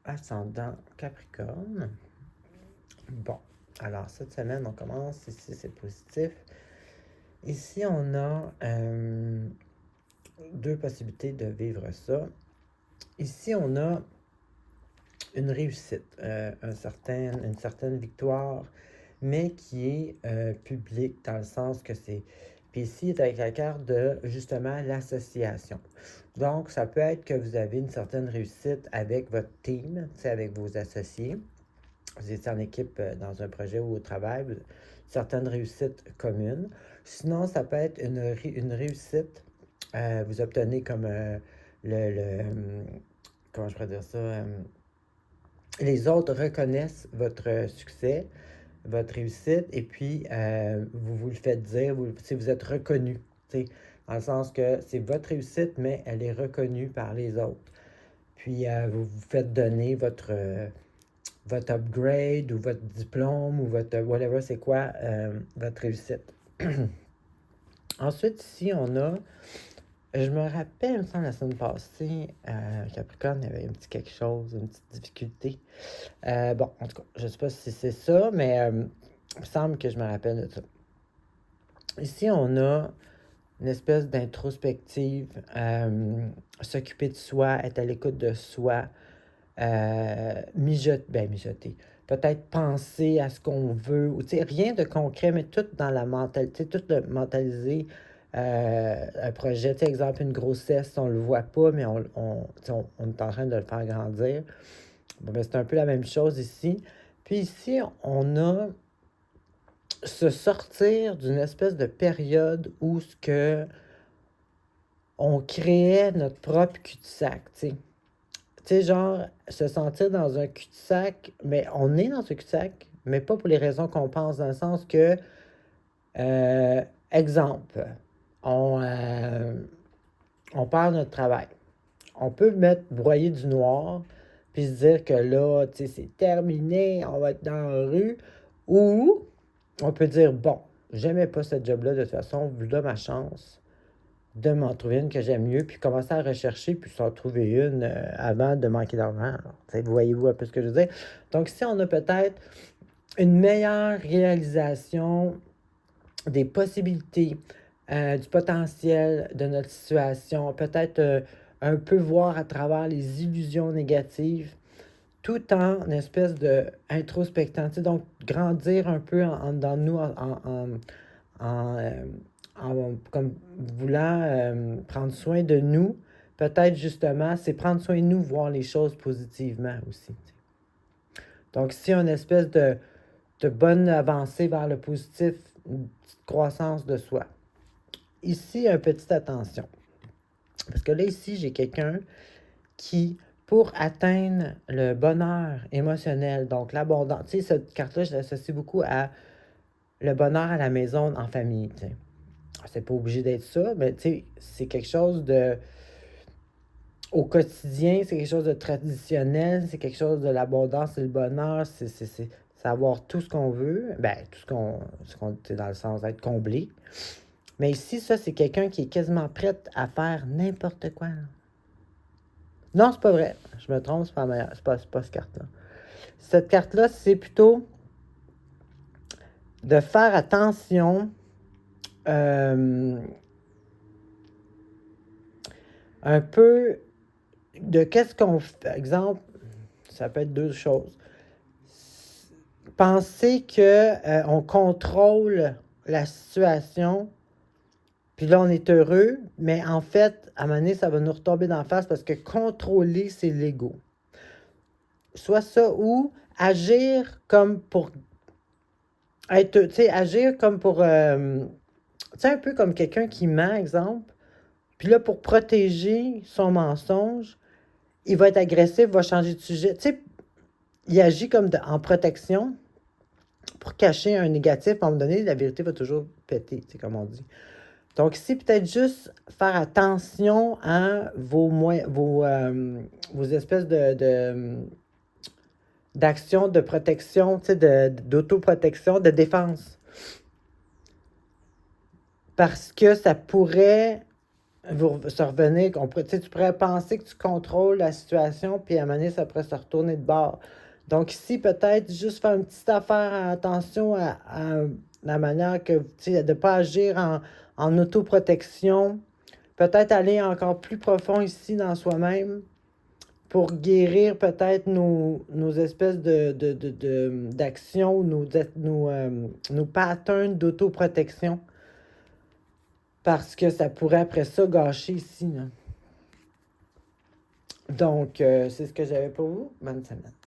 ascendant Capricorne. Bon, alors cette semaine, on commence. Ici, c'est positif. Ici, on a deux possibilités de vivre ça. Ici, on a une réussite, une certaine victoire, mais qui est publique dans le sens que c'est... Puis ici, est avec la carte de, justement, l'association. Donc, ça peut être que vous avez une certaine réussite avec votre team, avec vos associés. Vous étiez en équipe dans un projet ou au travail, certaines réussites communes. Sinon, ça peut être une réussite, vous obtenez comme comment je pourrais dire ça, les autres reconnaissent votre succès, votre réussite, et puis vous le faites dire, vous êtes reconnu, dans le sens que c'est votre réussite, mais elle est reconnue par les autres. Puis vous vous faites donner votre upgrade ou votre diplôme ou votre whatever, c'est quoi votre réussite. Ensuite, ici, on a, je me rappelle, il me semble, la semaine passée, Capricorne, il y avait un petit quelque chose, une petite difficulté. Bon, en tout cas, je ne sais pas si c'est ça, mais il me semble que je me rappelle de ça. Ici, on a une espèce d'introspective, s'occuper de soi, être à l'écoute de soi, mijoter. Peut-être penser à ce qu'on veut, ou rien de concret, mais tout dans la mentalité, tout le mentaliser. Un projet, exemple une grossesse, on le voit pas, mais on est en train de le faire grandir. Bon, ben, c'est un peu la même chose ici. Puis ici, on a se sortir d'une espèce de période où ce que on créait notre propre cul-de-sac, tu sais, genre, se sentir dans un cul-de-sac, mais on est dans ce cul-de-sac, mais pas pour les raisons qu'on pense, dans le sens que, exemple, on, euh, on perd notre travail. On peut broyer du noir, puis se dire que là, tu sais, c'est terminé, on va être dans la rue, ou on peut dire, bon, j'aimais pas ce job-là de toute façon, voilà ma chance de m'en trouver une que j'aime mieux, puis commencer à rechercher, puis s'en trouver une avant de manquer d'argent. Voyez-vous un peu ce que je veux dire? Donc, si on a peut-être une meilleure réalisation des possibilités, du potentiel de notre situation, peut-être un peu voir à travers les illusions négatives, tout en espèce de introspectant, donc grandir un peu dans nous comme voulant prendre soin de nous, peut-être justement, c'est prendre soin de nous, voir les choses positivement aussi. Donc, si on a une espèce de bonne avancée vers le positif, une petite croissance de soi. Ici, une petite attention. Parce que là, ici, j'ai quelqu'un qui, pour atteindre le bonheur émotionnel, donc l'abondance, tu sais, cette carte-là, je l'associe beaucoup à le bonheur à la maison, en famille, tu sais. C'est pas obligé d'être ça, mais tu sais, c'est quelque chose de... Au quotidien, c'est quelque chose de traditionnel, c'est quelque chose de l'abondance et le bonheur, c'est avoir tout ce qu'on veut, ben, tout ce qu'on dans le sens d'être comblé. Mais ici, ça, c'est quelqu'un qui est quasiment prêt à faire n'importe quoi. Non, c'est pas vrai. Je me trompe, c'est pas meilleur. C'est pas cette carte-là. Cette carte-là, c'est plutôt de faire attention un peu de qu'est-ce qu'on fait. Par exemple, ça peut être deux choses. Penser que on contrôle la situation, puis là, on est heureux, mais en fait, à un moment donné, ça va nous retomber d'en face parce que contrôler, c'est l'ego. Soit ça, ou agir comme pour être, tu sais, agir comme pour, tu sais, un peu comme quelqu'un qui ment, exemple, puis là, pour protéger son mensonge, il va être agressif, va changer de sujet. Tu sais, il agit comme en protection pour cacher un négatif. À un moment donné, la vérité va toujours péter, tu sais, comme on dit. Donc ici, peut-être juste faire attention à vos espèces d'actions de protection, tu sais, d'autoprotection, de défense. Parce que ça pourrait se revenir, tu pourrais penser que tu contrôles la situation, puis à un moment donné, ça pourrait se retourner de bord. Donc ici, peut-être juste faire une petite affaire, attention à la manière que, tu sais, de ne pas agir en autoprotection. Peut-être aller encore plus profond ici dans soi-même pour guérir peut-être nos espèces d'actions, nos patterns d'autoprotection. Parce que ça pourrait après ça gâcher ici, là. Donc, c'est ce que j'avais pour vous. Bonne semaine.